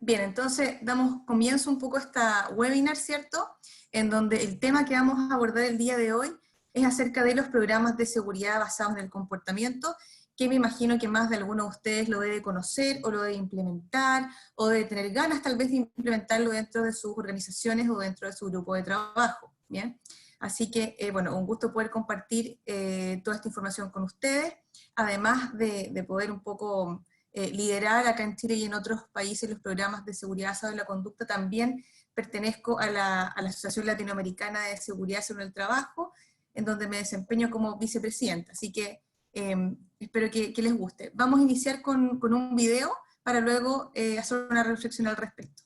Bien, entonces damos comienzo un poco a esta webinar, ¿cierto? En donde el tema que vamos a abordar el día de hoy es acerca de los programas de seguridad basados en el comportamiento, que me imagino que más de alguno de ustedes lo debe conocer, o lo debe implementar, o debe tener ganas tal vez de implementarlo dentro de sus organizaciones o dentro de su grupo de trabajo, ¿bien? Así que, bueno, un gusto poder compartir toda esta información con ustedes, además de poder un poco liderar acá en Chile y en otros países los programas de seguridad basada en la conducta. También pertenezco a la Asociación Latinoamericana de Seguridad sobre el Trabajo, en donde me desempeño como vicepresidenta, así que espero que les guste. Vamos a iniciar con un video para luego hacer una reflexión al respecto.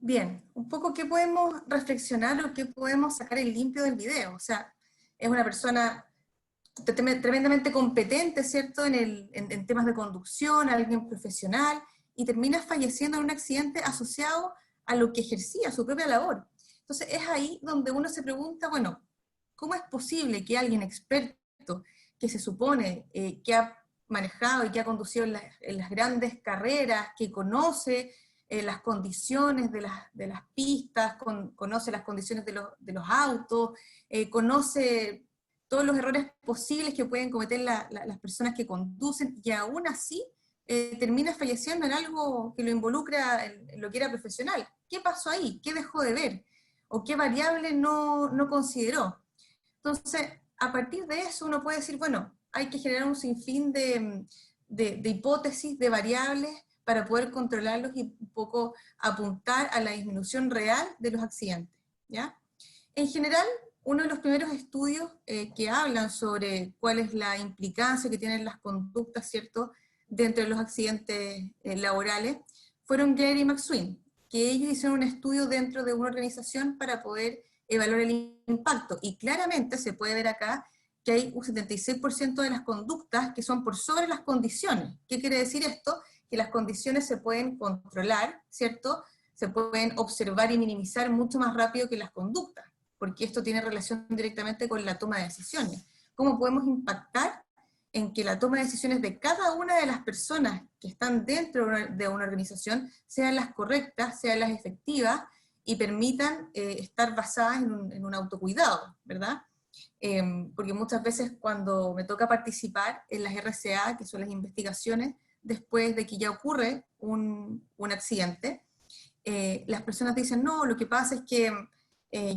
Bien, un poco qué podemos reflexionar o qué podemos sacar en limpio del video. O sea, es una persona tremendamente competente, ¿cierto?, en temas de conducción, alguien profesional, y termina falleciendo en un accidente asociado a lo que ejercía, su propia labor. Entonces es ahí donde uno se pregunta, bueno, ¿cómo es posible que alguien experto, que se supone que ha manejado y que ha conducido en las grandes carreras, que conoce las condiciones de las pistas, conoce las condiciones de los autos, conoce todos los errores posibles que pueden cometer las personas que conducen, y aún así termina falleciendo en algo que lo involucra en lo que era profesional? ¿Qué pasó ahí? ¿Qué dejó de ver? ¿O qué variable no consideró? Entonces, a partir de eso uno puede decir, bueno, hay que generar un sinfín de hipótesis, de variables, para poder controlarlos y un poco apuntar a la disminución real de los accidentes, ¿ya? En general, uno de los primeros estudios que hablan sobre cuál es la implicancia que tienen las conductas, ¿cierto?, dentro de los accidentes laborales, fueron Glare y McSween, que ellos hicieron un estudio dentro de una organización para poder evaluar el impacto, y claramente se puede ver acá que hay un 76% de las conductas que son por sobre las condiciones. ¿Qué quiere decir esto? Que las condiciones se pueden controlar, ¿cierto?, se pueden observar y minimizar mucho más rápido que las conductas, porque esto tiene relación directamente con la toma de decisiones. ¿Cómo podemos impactar en que la toma de decisiones de cada una de las personas que están dentro de una organización sean las correctas, sean las efectivas, y permitan estar basadas en un autocuidado, ¿verdad? Porque muchas veces cuando me toca participar en las RCA, que son las investigaciones, después de que ya ocurre un accidente, las personas dicen, no, lo que pasa es que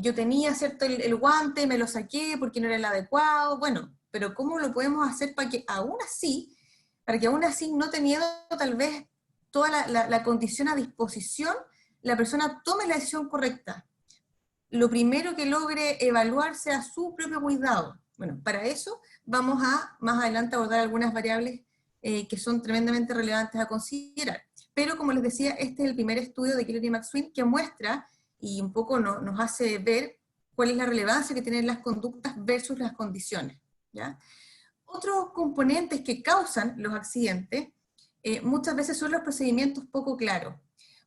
yo tenía, ¿cierto?, el guante, me lo saqué porque no era el adecuado, bueno, pero ¿cómo lo podemos hacer para que aún así, no teniendo tal vez toda la condición a disposición, la persona tome la decisión correcta? Lo primero que logre evaluar sea su propio cuidado. Bueno, para eso vamos a más adelante abordar algunas variables que son tremendamente relevantes a considerar. Pero como les decía, este es el primer estudio de Keller y McSween que muestra y un poco nos hace ver cuál es la relevancia que tienen las conductas versus las condiciones, ¿ya? Otros componentes que causan los accidentes muchas veces son los procedimientos poco claros.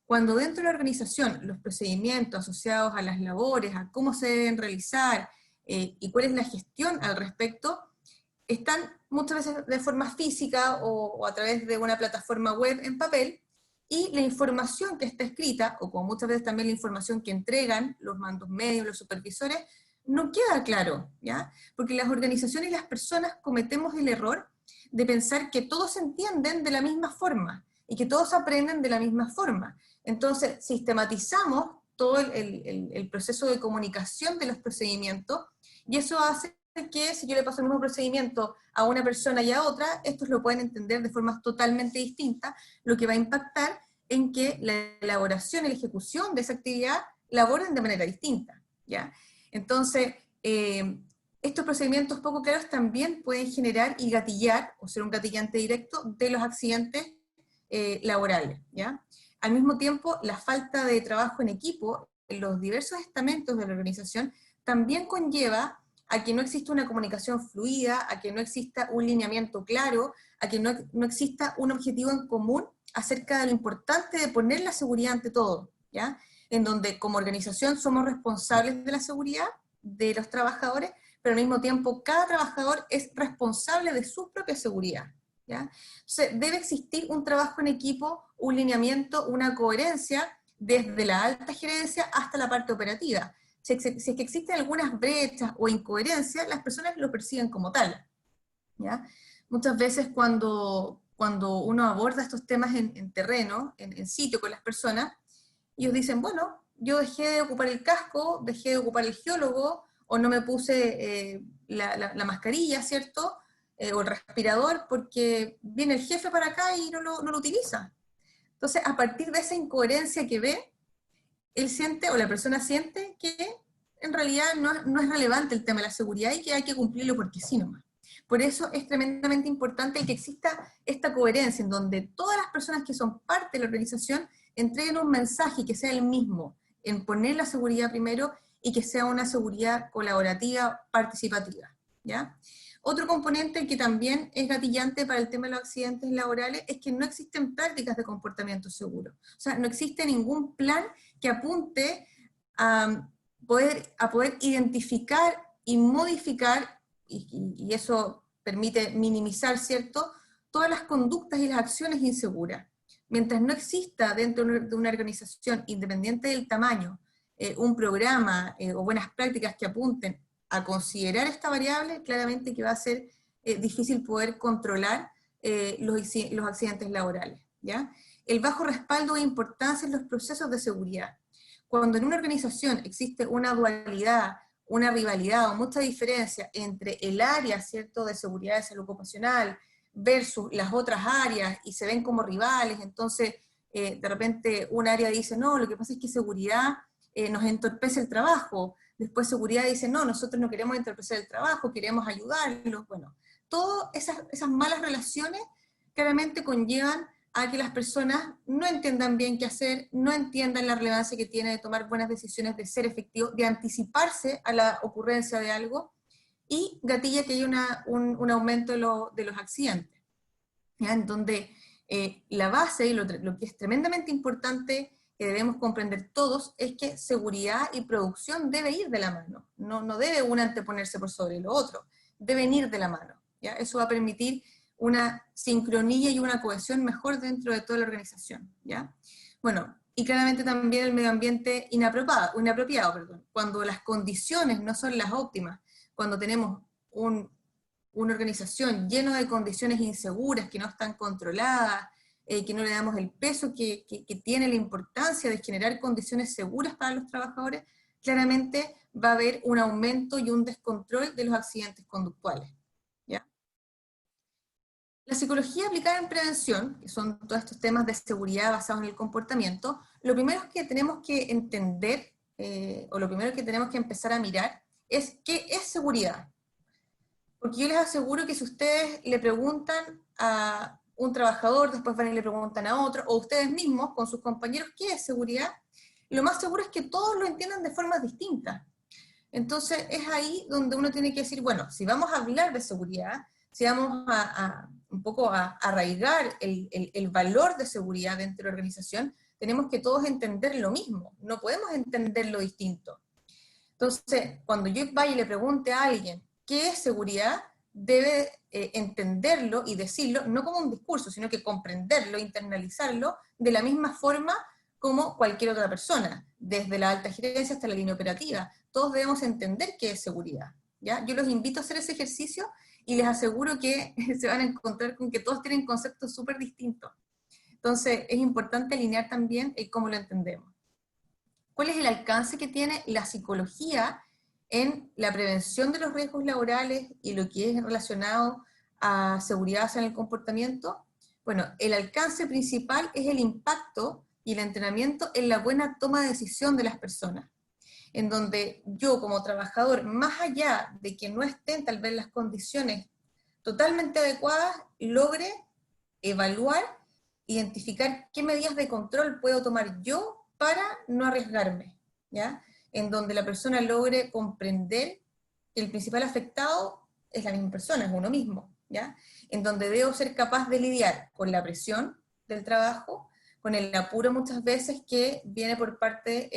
Cuando dentro de la organización los procedimientos asociados a las labores, a cómo se deben realizar y cuál es la gestión al respecto, están muchas veces de forma física o a través de una plataforma web en papel, y la información que está escrita, o como muchas veces también la información que entregan los mandos medios, los supervisores, no queda claro, ¿ya? Porque las organizaciones y las personas cometemos el error de pensar que todos entienden de la misma forma, y que todos aprenden de la misma forma. Entonces, sistematizamos todo el proceso de comunicación de los procedimientos, y eso hace que si yo le paso el mismo procedimiento a una persona y a otra, estos lo pueden entender de formas totalmente distintas, lo que va a impactar en que la elaboración y la ejecución de esa actividad la aborden de manera distinta, ¿ya? Entonces, estos procedimientos poco claros también pueden generar y gatillar, o ser un gatillante directo, de los accidentes laborales, ¿ya? Al mismo tiempo, la falta de trabajo en equipo en los diversos estamentos de la organización también conlleva a que no exista una comunicación fluida, a que no exista un lineamiento claro, a que no exista un objetivo en común acerca de lo importante de poner la seguridad ante todo, ¿ya? En donde como organización somos responsables de la seguridad de los trabajadores, pero al mismo tiempo cada trabajador es responsable de su propia seguridad, ¿ya? Entonces, debe existir un trabajo en equipo, un lineamiento, una coherencia desde la alta gerencia hasta la parte operativa. Si es que existen algunas brechas o incoherencias, las personas lo perciben como tal, ¿ya? Muchas veces cuando uno aborda estos temas en terreno, en sitio con las personas, ellos dicen, bueno, yo dejé de ocupar el casco, dejé de ocupar el geólogo, o no me puse la mascarilla, ¿cierto? O el respirador, porque viene el jefe para acá y no lo utiliza. Entonces, a partir de esa incoherencia que ve, él siente, o la persona siente, que en realidad no es relevante el tema de la seguridad y que hay que cumplirlo porque sí nomás. Por eso es tremendamente importante que exista esta coherencia en donde todas las personas que son parte de la organización entreguen un mensaje que sea el mismo, en poner la seguridad primero y que sea una seguridad colaborativa, participativa, ¿ya? Otro componente que también es gatillante para el tema de los accidentes laborales es que no existen prácticas de comportamiento seguro. O sea, no existe ningún plan que apunte a poder identificar y modificar, y eso permite minimizar, ¿cierto?, todas las conductas y las acciones inseguras. Mientras no exista dentro de una organización, independiente del tamaño, un programa o buenas prácticas que apunten a considerar esta variable, claramente que va a ser difícil poder controlar los accidentes laborales, ¿ya? El bajo respaldo e importancia en los procesos de seguridad. Cuando en una organización existe una dualidad, una rivalidad o mucha diferencia entre el área, ¿cierto?, de seguridad de salud ocupacional versus las otras áreas y se ven como rivales, entonces de repente un área dice, no, lo que pasa es que seguridad nos entorpece el trabajo, después seguridad dice, no, nosotros no queremos entorpecer el trabajo, queremos ayudarlos. Bueno, todas esas malas relaciones claramente conllevan a que las personas no entiendan bien qué hacer, no entiendan la relevancia que tiene de tomar buenas decisiones, de ser efectivo, de anticiparse a la ocurrencia de algo, y gatilla que haya un aumento de los accidentes, ¿ya? En donde la base y lo que es tremendamente importante que debemos comprender todos es que seguridad y producción debe ir de la mano, no debe una anteponerse por sobre lo otro, deben ir de la mano, ¿ya? Eso va a permitir una sincronía y una cohesión mejor dentro de toda la organización, ¿ya? Bueno, y claramente también el medio ambiente inapropiado, cuando las condiciones no son las óptimas, cuando tenemos una organización llena de condiciones inseguras, que no están controladas, que no le damos el peso que tiene la importancia de generar condiciones seguras para los trabajadores, claramente va a haber un aumento y un descontrol de los accidentes conductuales. ¿Ya? La psicología aplicada en prevención, que son todos estos temas de seguridad basados en el comportamiento, lo primero que tenemos que entender, o lo primero que tenemos que empezar a mirar, es qué es seguridad. Porque yo les aseguro que si ustedes le preguntan a un trabajador, después van y le preguntan a otro, o ustedes mismos con sus compañeros, ¿qué es seguridad? Lo más seguro es que todos lo entiendan de formas distintas. Entonces es ahí donde uno tiene que decir, bueno, si vamos a hablar de seguridad, si vamos un poco a arraigar el valor de seguridad dentro de la organización, tenemos que todos entender lo mismo, no podemos entender lo distinto. Entonces, cuando yo vaya y le pregunte a alguien qué es seguridad, debe entenderlo y decirlo, no como un discurso, sino que comprenderlo, internalizarlo, de la misma forma como cualquier otra persona, desde la alta gerencia hasta la línea operativa. Todos debemos entender qué es seguridad. ¿Ya? Yo los invito a hacer ese ejercicio y les aseguro que se van a encontrar con que todos tienen conceptos súper distintos. Entonces, es importante alinear también el cómo lo entendemos. ¿Cuál es el alcance que tiene la psicología en la prevención de los riesgos laborales y lo que es relacionado a seguridad en el comportamiento? Bueno, el alcance principal es el impacto y el entrenamiento en la buena toma de decisión de las personas, en donde yo como trabajador, más allá de que no estén tal vez las condiciones totalmente adecuadas, logre evaluar, identificar qué medidas de control puedo tomar yo para no arriesgarme, ¿ya? En donde la persona logre comprender que el principal afectado es la misma persona, es uno mismo, ¿ya? En donde debo ser capaz de lidiar con la presión del trabajo, con el apuro muchas veces que viene por parte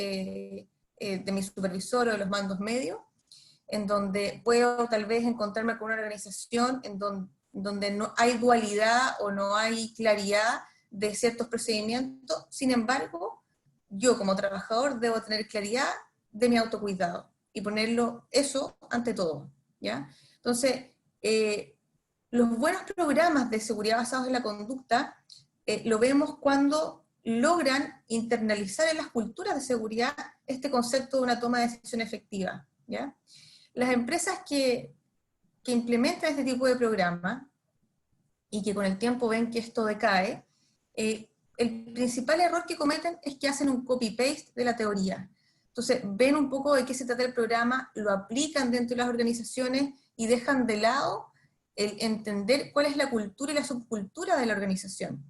de mi supervisor o de los mandos medios, en donde puedo tal vez encontrarme con una organización en donde no hay dualidad o no hay claridad de ciertos procedimientos. Sin embargo, yo como trabajador debo tener claridad de mi autocuidado y ponerlo eso ante todo, ¿ya? Entonces, los buenos programas de seguridad basados en la conducta lo vemos cuando logran internalizar en las culturas de seguridad este concepto de una toma de decisión efectiva, ¿ya? Las empresas que implementan este tipo de programa y que con el tiempo ven que esto decae, el principal error que cometen es que hacen un copy-paste de la teoría. Entonces, ven un poco de qué se trata el programa, lo aplican dentro de las organizaciones y dejan de lado el entender cuál es la cultura y la subcultura de la organización.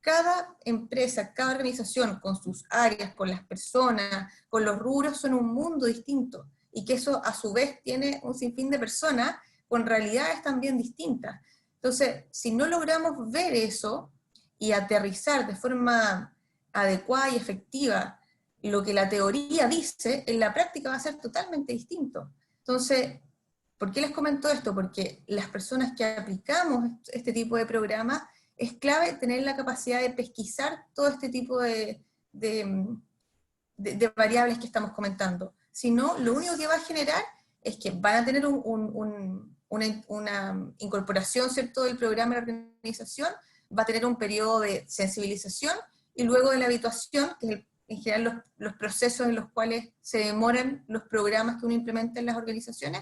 Cada empresa, cada organización, con sus áreas, con las personas, con los rubros, son un mundo distinto, y que eso a su vez tiene un sinfín de personas con realidades también distintas. Entonces, si no logramos ver eso y aterrizar de forma adecuada y efectiva lo que la teoría dice, en la práctica va a ser totalmente distinto. Entonces, ¿por qué les comento esto? Porque las personas que aplicamos este tipo de programas, es clave tener la capacidad de pesquisar todo este tipo de variables que estamos comentando. Si no, lo único que va a generar es que van a tener una incorporación, ¿cierto?, del programa de la organización, va a tener un periodo de sensibilización, y luego de la habituación, que es en general los procesos en los cuales se demoran los programas que uno implementa en las organizaciones,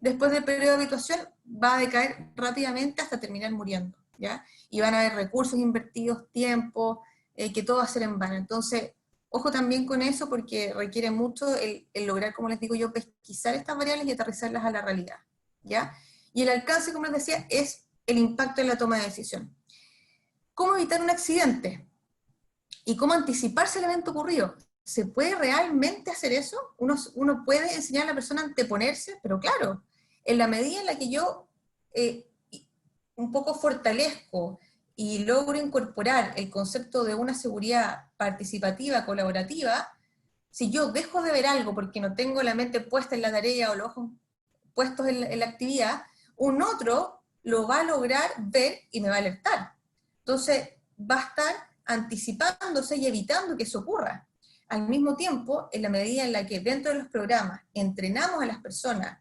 después del periodo de habituación va a decaer rápidamente hasta terminar muriendo, ¿ya? Y van a haber recursos invertidos, tiempo, que todo va a ser en vano. Entonces, ojo también con eso, porque requiere mucho el lograr, como les digo yo, pesquisar estas variables y aterrizarlas a la realidad, ¿ya? Y el alcance, como les decía, es el impacto en la toma de decisión. ¿Cómo evitar un accidente? ¿Y cómo anticiparse al evento ocurrido? ¿Se puede realmente hacer eso? Uno puede enseñar a la persona a anteponerse, pero claro, en la medida en la que yo un poco fortalezco y logro incorporar el concepto de una seguridad participativa, colaborativa, si yo dejo de ver algo porque no tengo la mente puesta en la tarea o los ojos puestos en la actividad, un otro lo va a lograr ver y me va a alertar. Entonces, va a estar anticipándose y evitando que eso ocurra. Al mismo tiempo, en la medida en la que dentro de los programas entrenamos a las personas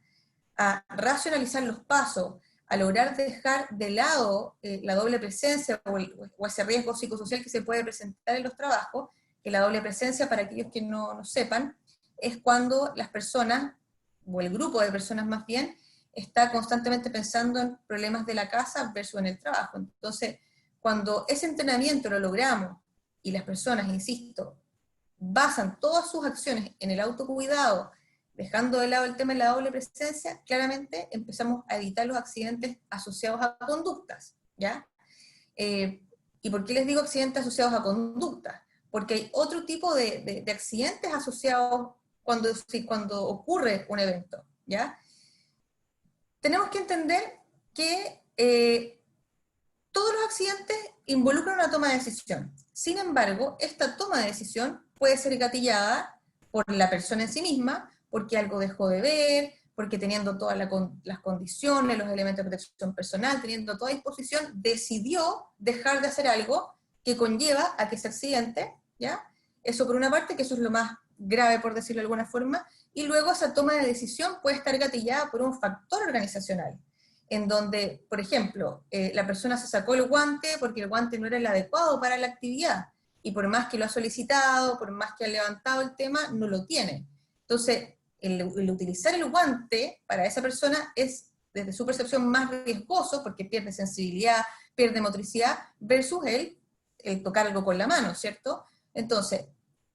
a racionalizar los pasos, a lograr dejar de lado la doble presencia o ese riesgo psicosocial que se puede presentar en los trabajos, que la doble presencia, para aquellos que no sepan, es cuando las personas, o el grupo de personas más bien, está constantemente pensando en problemas de la casa versus en el trabajo. Entonces, cuando ese entrenamiento lo logramos, y las personas, insisto, basan todas sus acciones en el autocuidado, dejando de lado el tema de la doble presencia, claramente empezamos a evitar los accidentes asociados a conductas, ¿ya? ¿Y por qué les digo accidentes asociados a conductas? Porque hay otro tipo de accidentes asociados cuando ocurre un evento, ¿ya? Tenemos que entender que todos los accidentes involucran una toma de decisión. Sin embargo, esta toma de decisión puede ser gatillada por la persona en sí misma, porque algo dejó de ver, porque teniendo todas las condiciones, los elementos de protección personal, teniendo toda disposición, decidió dejar de hacer algo que conlleva a que ese accidente, ¿ya? Eso por una parte, que eso es lo más grave, por decirlo de alguna forma, y luego esa toma de decisión puede estar gatillada por un factor organizacional, en donde, por ejemplo, la persona se sacó el guante porque el guante no era el adecuado para la actividad, y por más que lo ha solicitado, por más que ha levantado el tema, no lo tiene. Entonces, el utilizar el guante para esa persona es, desde su percepción, más riesgoso, porque pierde sensibilidad, pierde motricidad, versus el tocar algo con la mano, ¿cierto? Entonces,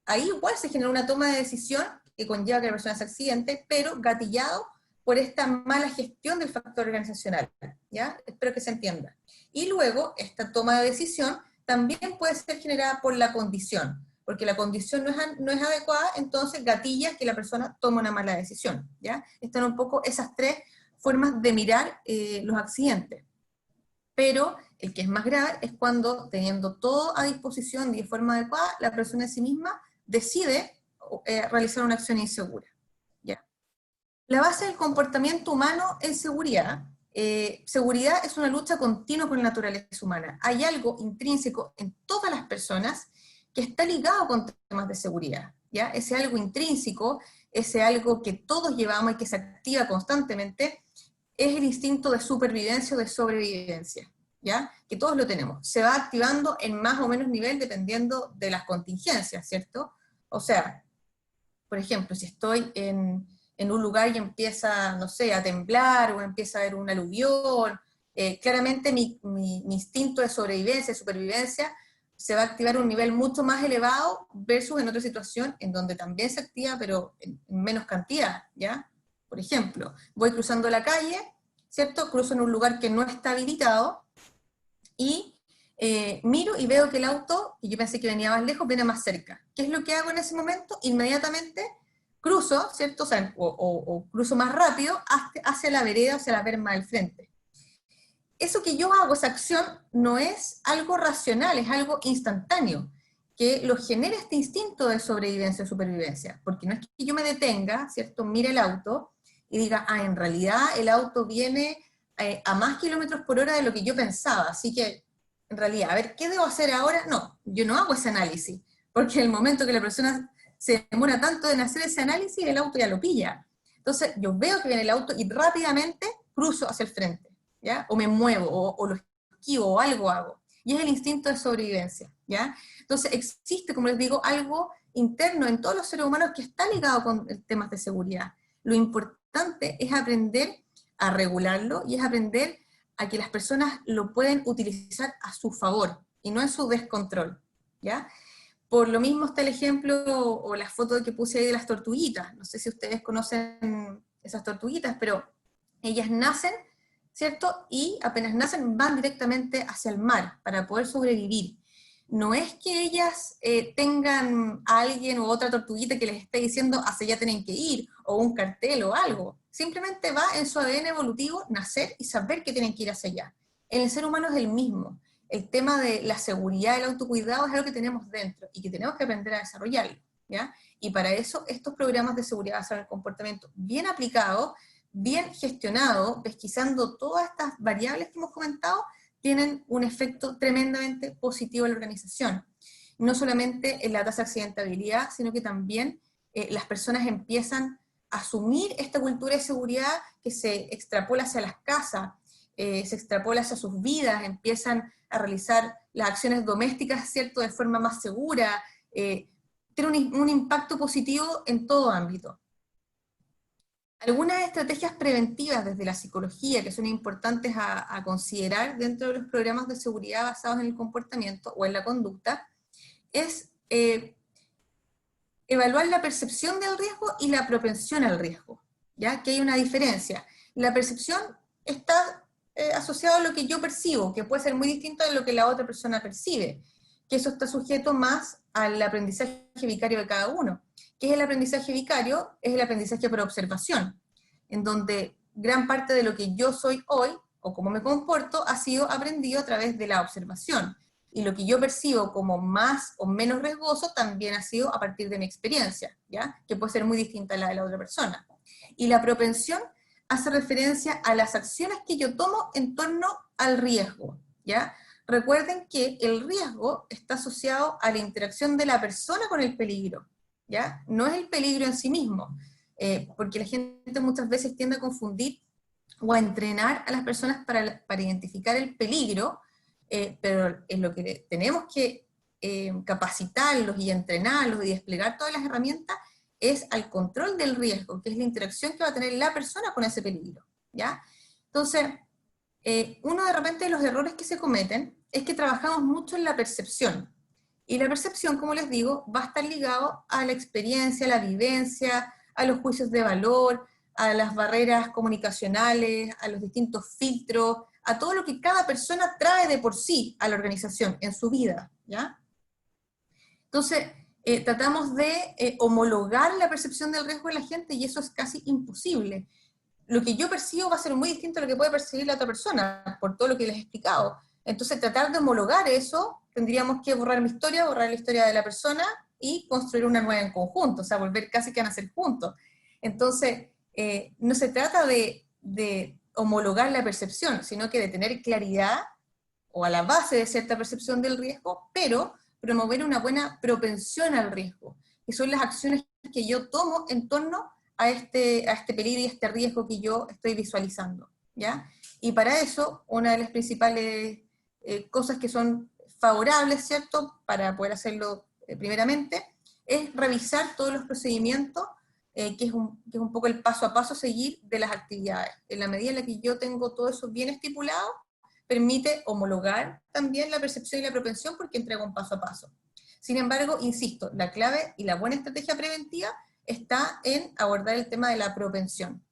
ahí igual se genera una toma de decisión que conlleva que la persona se accidente, pero gatillado por esta mala gestión del factor organizacional, ¿ya? Espero que se entienda. Y luego, esta toma de decisión también puede ser generada por la condición, porque la condición no es adecuada, entonces gatilla que la persona toma una mala decisión, ¿ya? Están un poco esas tres formas de mirar los accidentes. Pero el que es más grave es cuando, teniendo todo a disposición y de forma adecuada, la persona en sí misma decide realizar una acción insegura, ¿ya? La base del comportamiento humano en seguridad. Seguridad es una lucha continua con la naturaleza humana. Hay algo intrínseco en todas las personas que está ligado con temas de seguridad, ¿ya? Ese algo intrínseco, ese algo que todos llevamos y que se activa constantemente, es el instinto de supervivencia o de sobrevivencia, ¿ya? Que todos lo tenemos. Se va activando en más o menos nivel dependiendo de las contingencias, ¿cierto? O sea, por ejemplo, si estoy en un lugar y empieza, no sé, a temblar o empieza a haber un aluvión, claramente mi instinto de sobrevivencia, de supervivencia, se va a activar a un nivel mucho más elevado versus en otra situación en donde también se activa, pero en menos cantidad, ¿ya? Por ejemplo, voy cruzando la calle, ¿cierto? Cruzo en un lugar que no está habilitado y miro y veo que el auto, y yo pensé que venía más lejos, viene más cerca. ¿Qué es lo que hago en ese momento? Inmediatamente cruzo, ¿cierto? O sea, o cruzo más rápido hacia la vereda, hacia la berma del frente. Eso que yo hago, esa acción, no es algo racional, es algo instantáneo, que lo genera este instinto de sobrevivencia o supervivencia, porque no es que yo me detenga, ¿cierto? Mire el auto y diga, ah, en realidad el auto viene a más kilómetros por hora de lo que yo pensaba, así que, en realidad, a ver, ¿qué debo hacer ahora? No, yo no hago ese análisis, porque en el momento que la persona se demora tanto en hacer ese análisis, el auto ya lo pilla. Entonces, yo veo que viene el auto y rápidamente cruzo hacia el frente, ¿ya? O me muevo, o lo esquivo, o algo hago. Y es el instinto de sobrevivencia, ¿ya? Entonces, existe, como les digo, algo interno en todos los seres humanos que está ligado con temas de seguridad. Lo importante es aprender a regularlo y es aprender a que las personas lo pueden utilizar a su favor y no en su descontrol, ¿ya? Por lo mismo está el ejemplo o la foto que puse ahí de las tortuguitas. No sé si ustedes conocen esas tortuguitas, pero ellas nacen, ¿cierto? Y apenas nacen van directamente hacia el mar para poder sobrevivir. No es que ellas tengan a alguien o otra tortuguita que les esté diciendo hacia allá tienen que ir, o un cartel o algo. Simplemente va en su ADN evolutivo nacer y saber que tienen que ir hacia allá. En el ser humano es el mismo. El tema de la seguridad, el autocuidado es algo que tenemos dentro y que tenemos que aprender a desarrollarlo, ¿ya? Y para eso estos programas de seguridad basados en el comportamiento bien aplicados, bien gestionados, pesquisando todas estas variables que hemos comentado, tienen un efecto tremendamente positivo en la organización. No solamente en la tasa de accidentabilidad, sino que también las personas empiezan a asumir esta cultura de seguridad que se extrapola hacia las casas, se extrapola hacia sus vidas, empiezan a realizar las acciones domésticas, ¿cierto?, de forma más segura, tiene un impacto positivo en todo ámbito. Algunas estrategias preventivas desde la psicología que son importantes a considerar dentro de los programas de seguridad basados en el comportamiento o en la conducta es evaluar la percepción del riesgo y la propensión al riesgo, ¿ya? Que hay una diferencia. La percepción está asociada a lo que yo percibo, que puede ser muy distinto de lo que la otra persona percibe, que eso está sujeto más al aprendizaje vicario de cada uno. ¿Qué es el aprendizaje vicario? Es el aprendizaje por observación, en donde gran parte de lo que yo soy hoy, o cómo me comporto, ha sido aprendido a través de la observación. Y lo que yo percibo como más o menos riesgoso también ha sido a partir de mi experiencia, ¿ya? Que puede ser muy distinta a la de la otra persona. Y la propensión hace referencia a las acciones que yo tomo en torno al riesgo, ¿ya? Recuerden que el riesgo está asociado a la interacción de la persona con el peligro, ¿ya? No es el peligro en sí mismo, porque la gente muchas veces tiende a confundir o a entrenar a las personas para identificar el peligro, pero en lo que tenemos que capacitarlos y entrenarlos y desplegar todas las herramientas es al control del riesgo, que es la interacción que va a tener la persona con ese peligro, ¿ya? Entonces, uno de repente de los errores que se cometen es que trabajamos mucho en la percepción, y la percepción, como les digo, va a estar ligado a la experiencia, a la vivencia, a los juicios de valor, a las barreras comunicacionales, a los distintos filtros, a todo lo que cada persona trae de por sí a la organización en su vida, ¿ya? Entonces, tratamos de homologar la percepción del riesgo de la gente y eso es casi imposible. Lo que yo percibo va a ser muy distinto a lo que puede percibir la otra persona, por todo lo que les he explicado. Entonces, tratar de homologar eso, tendríamos que borrar mi historia, borrar la historia de la persona y construir una nueva en conjunto, o sea, volver casi que a nacer juntos. Entonces, no se trata de homologar la percepción, sino que de tener claridad o a la base de cierta percepción del riesgo, pero promover una buena propensión al riesgo, que son las acciones que yo tomo en torno a este peligro y este riesgo que yo estoy visualizando, ¿ya? Y para eso, una de las principales cosas que son favorables, ¿cierto?, para poder hacerlo primeramente, es revisar todos los procedimientos, que es un poco el paso a paso a seguir de las actividades. En la medida en la que yo tengo todo eso bien estipulado, permite homologar también la percepción y la propensión porque entrega un paso a paso. Sin embargo, insisto, la clave y la buena estrategia preventiva está en abordar el tema de la propensión,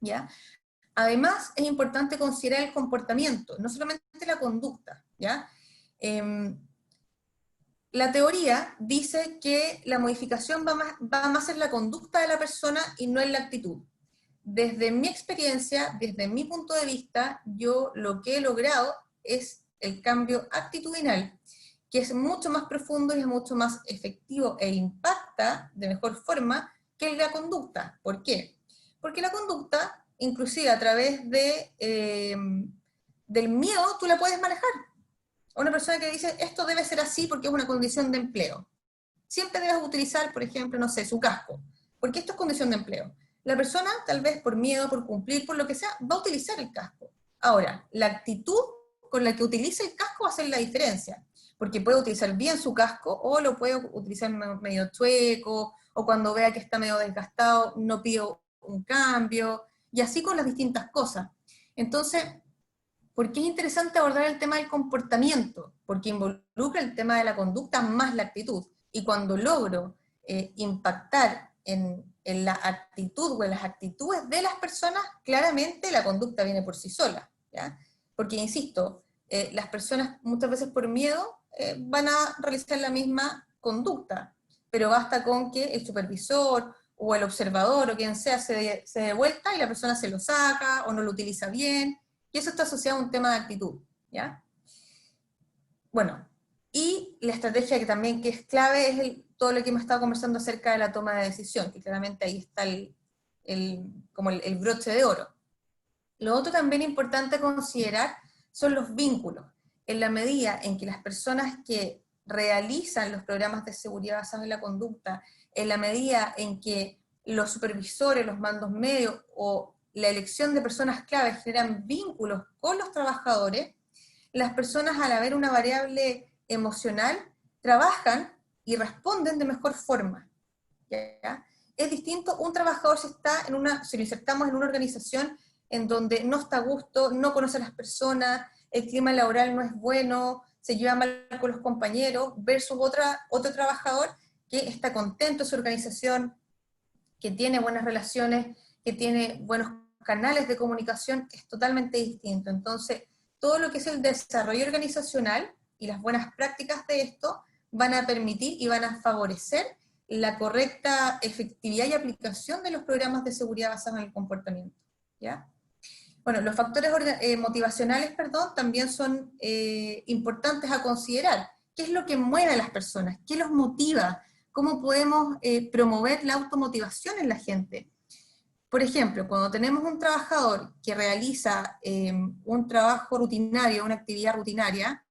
¿ya? Además, es importante considerar el comportamiento, no solamente la conducta, ¿ya? La teoría dice que la modificación va más en la conducta de la persona y no en la actitud. Desde mi experiencia, desde mi punto de vista, yo lo que he logrado es el cambio actitudinal, que es mucho más profundo y es mucho más efectivo e impacta de mejor forma que la conducta. ¿Por qué? Porque la conducta, inclusive a través del miedo, tú la puedes manejar. A una persona que dice, esto debe ser así porque es una condición de empleo. Siempre debes utilizar, por ejemplo, no sé, su casco, porque esto es condición de empleo. La persona, tal vez por miedo, por cumplir, por lo que sea, va a utilizar el casco. Ahora, la actitud con la que utiliza el casco va a hacer la diferencia, porque puede utilizar bien su casco o lo puede utilizar medio chueco, o cuando vea que está medio desgastado, no pido un cambio, y así con las distintas cosas. Entonces, ¿por qué es interesante abordar el tema del comportamiento? Porque involucra el tema de la conducta más la actitud. Y cuando logro impactar en la actitud o en las actitudes de las personas, claramente la conducta viene por sí sola, ¿ya? Porque, insisto, las personas muchas veces por miedo van a realizar la misma conducta, pero basta con que el supervisor o el observador o quien sea se dé vuelta y la persona se lo saca o no lo utiliza bien, y eso está asociado a un tema de actitud, ¿ya? Bueno, y la estrategia que también que es clave es todo lo que hemos estado conversando acerca de la toma de decisión, que claramente ahí está como el broche de oro. Lo otro también importante considerar son los vínculos. En la medida en que las personas que realizan los programas de seguridad basados en la conducta, en la medida en que los supervisores, los mandos medios o la elección de personas claves generan vínculos con los trabajadores, las personas al haber una variable emocional trabajan y responden de mejor forma, ¿ya? Es distinto un trabajador si lo insertamos en una organización en donde no está a gusto, no conoce a las personas, el clima laboral no es bueno, se lleva mal con los compañeros, versus otro trabajador que está contento en su organización, que tiene buenas relaciones, que tiene buenos canales de comunicación, es totalmente distinto. Entonces, todo lo que es el desarrollo organizacional y las buenas prácticas de esto van a permitir y van a favorecer la correcta efectividad y aplicación de los programas de seguridad basados en el comportamiento, ¿ya? Bueno, los factores motivacionales, perdón, también son importantes a considerar. ¿Qué es lo que mueve a las personas? ¿Qué los motiva? ¿Cómo podemos promover la automotivación en la gente? Por ejemplo, cuando tenemos un trabajador que realiza un trabajo rutinario, una actividad rutinaria,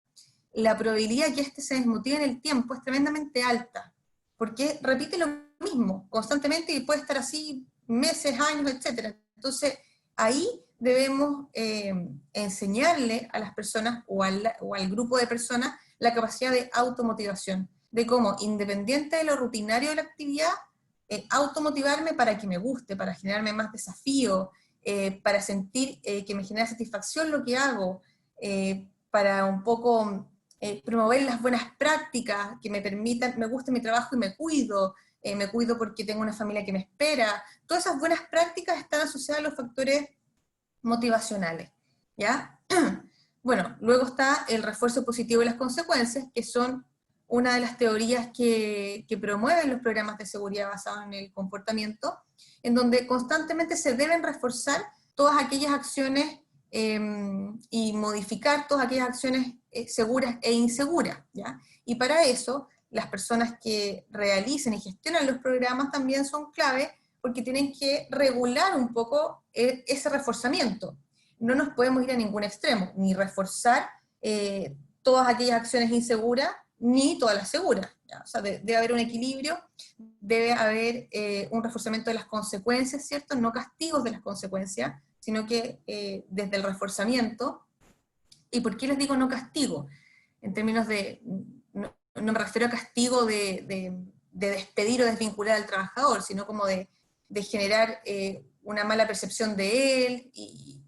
la probabilidad de que éste se desmotive en el tiempo es tremendamente alta, porque repite lo mismo constantemente y puede estar así meses, años, etc. Entonces, ahí debemos enseñarle a las personas o al grupo de personas la capacidad de automotivación, de cómo, independiente de lo rutinario de la actividad, automotivarme para que me guste, para generarme más desafío, para sentir que me genera satisfacción lo que hago, para un poco promover las buenas prácticas que me permitan, me guste mi trabajo y me cuido porque tengo una familia que me espera. Todas esas buenas prácticas están asociadas a los factores motivacionales, ¿ya? Bueno, luego está el refuerzo positivo y las consecuencias, que son una de las teorías que promueven los programas de seguridad basados en el comportamiento, en donde constantemente se deben reforzar todas aquellas acciones y modificar todas aquellas acciones seguras e inseguras, ¿ya? Y para eso, las personas que realicen y gestionan los programas también son clave, porque tienen que regular un poco ese reforzamiento. No nos podemos ir a ningún extremo, ni reforzar todas aquellas acciones inseguras, ni todas las seguras, ¿ya? O sea, debe haber un equilibrio, debe haber un reforzamiento de las consecuencias, ¿cierto? No castigos de las consecuencias, sino que desde el reforzamiento. ¿Y por qué les digo no castigo? En términos de, no me refiero a castigo de despedir o desvincular al trabajador, sino como de generar una mala percepción de él y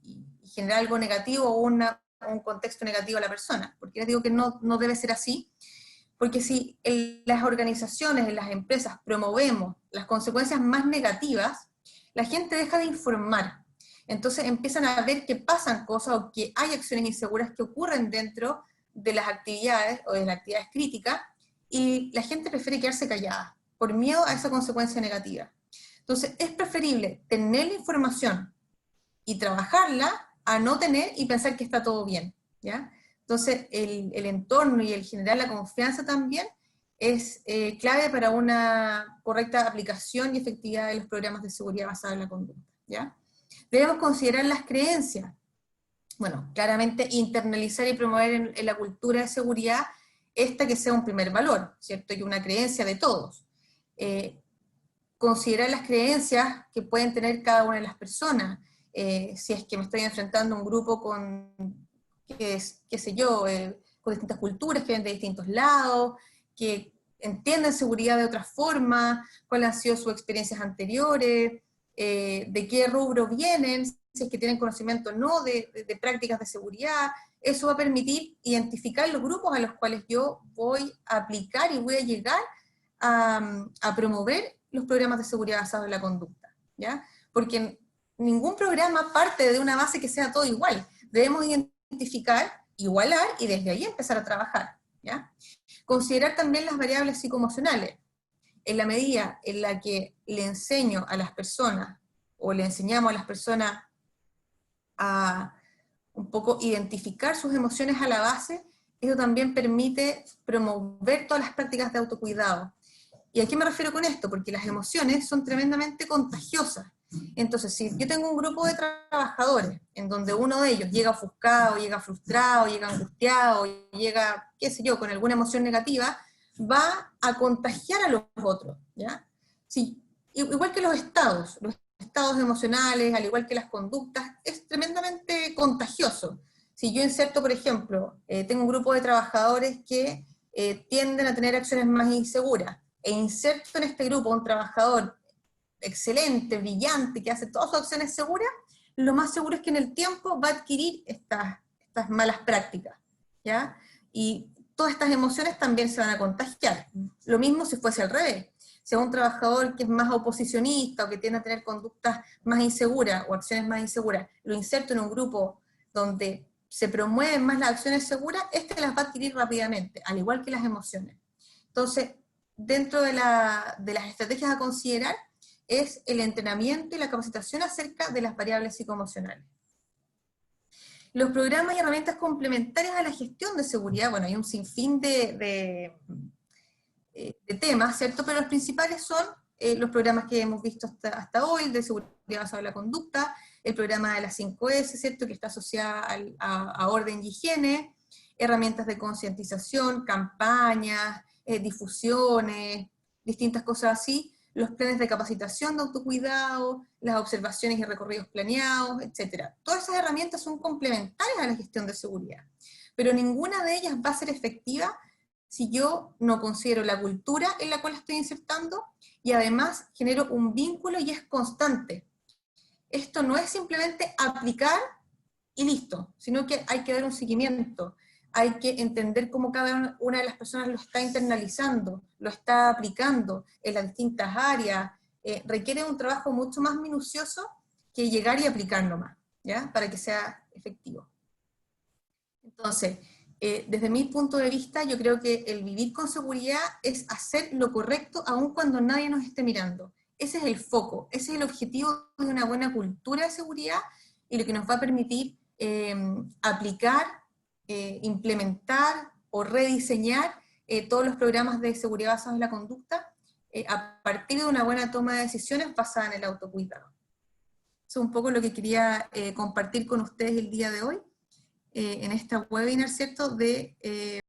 generar algo negativo o un contexto negativo a la persona. ¿Por qué les digo que no debe ser así? Porque si en las organizaciones, en las empresas, promovemos las consecuencias más negativas, la gente deja de informar. Entonces empiezan a ver que pasan cosas o que hay acciones inseguras que ocurren dentro de las actividades o de las actividades críticas, y la gente prefiere quedarse callada por miedo a esa consecuencia negativa. Entonces es preferible tener la información y trabajarla a no tener y pensar que está todo bien, ¿ya? Entonces, el entorno y el generar la confianza también es clave para una correcta aplicación y efectividad de los programas de seguridad basada en la conducta, ¿ya? Debemos considerar las creencias. Bueno, claramente internalizar y promover en la cultura de seguridad esta que sea un primer valor, ¿cierto? Y una creencia de todos. Considerar las creencias que pueden tener cada una de las personas. Si es que me estoy enfrentando a un grupo con, qué sé yo, con distintas culturas, que vienen de distintos lados, que entienden seguridad de otra forma, cuáles han sido sus experiencias anteriores, de qué rubro vienen, si es que tienen conocimiento o no de prácticas de seguridad. Eso va a permitir identificar los grupos a los cuales yo voy a aplicar y voy a llegar a promover los programas de seguridad basados en la conducta, ¿ya? Porque ningún programa parte de una base que sea todo igual. Debemos identificar, igualar y desde ahí empezar a trabajar, ¿ya? Considerar también las variables psicoemocionales. En la medida en la que le enseño a las personas, o le enseñamos a las personas a un poco identificar sus emociones a la base, eso también permite promover todas las prácticas de autocuidado. ¿Y a qué me refiero con esto? Porque las emociones son tremendamente contagiosas. Entonces, si yo tengo un grupo de trabajadores en donde uno de ellos llega ofuscado, llega frustrado, llega angustiado, llega, qué sé yo, con alguna emoción negativa, va a contagiar a los otros, ¿ya? Sí, igual que los estados emocionales, al igual que las conductas, es tremendamente contagioso. Si yo inserto, por ejemplo, tengo un grupo de trabajadores que tienden a tener acciones más inseguras. E inserto en este grupo un trabajador excelente, brillante, que hace todas sus acciones seguras, lo más seguro es que en el tiempo va a adquirir estas malas prácticas, ¿ya? Y todas estas emociones también se van a contagiar. Lo mismo si fuese al revés. Si a un trabajador que es más oposicionista o que tiende a tener conductas más inseguras o acciones más inseguras, lo inserto en un grupo donde se promueven más las acciones seguras, este las va a adquirir rápidamente, al igual que las emociones. Entonces, dentro de las estrategias a considerar, es el entrenamiento y la capacitación acerca de las variables psicoemocionales. Los programas y herramientas complementarias a la gestión de seguridad, bueno, hay un sinfín de temas, ¿cierto? Pero los principales son los programas que hemos visto hasta hoy, de seguridad basada en la conducta, el programa de las 5S, ¿cierto? Que está asociada a orden y higiene, herramientas de concientización, campañas, difusiones, distintas cosas así, los planes de capacitación de autocuidado, las observaciones y recorridos planeados, etc. Todas esas herramientas son complementarias a la gestión de seguridad, pero ninguna de ellas va a ser efectiva si yo no considero la cultura en la cual estoy insertando y además genero un vínculo y es constante. Esto no es simplemente aplicar y listo, sino que hay que dar un seguimiento, hay que entender cómo cada una de las personas lo está internalizando, lo está aplicando en las distintas áreas, requiere un trabajo mucho más minucioso que llegar y aplicar nomás, ¿ya? Para que sea efectivo. Entonces, desde mi punto de vista, yo creo que el vivir con seguridad es hacer lo correcto aun cuando nadie nos esté mirando. Ese es el foco, ese es el objetivo de una buena cultura de seguridad y lo que nos va a permitir aplicar, implementar o rediseñar todos los programas de seguridad basados en la conducta a partir de una buena toma de decisiones basada en el autocuidado. Eso es un poco lo que quería compartir con ustedes el día de hoy. En esta webinar, ¿cierto?, de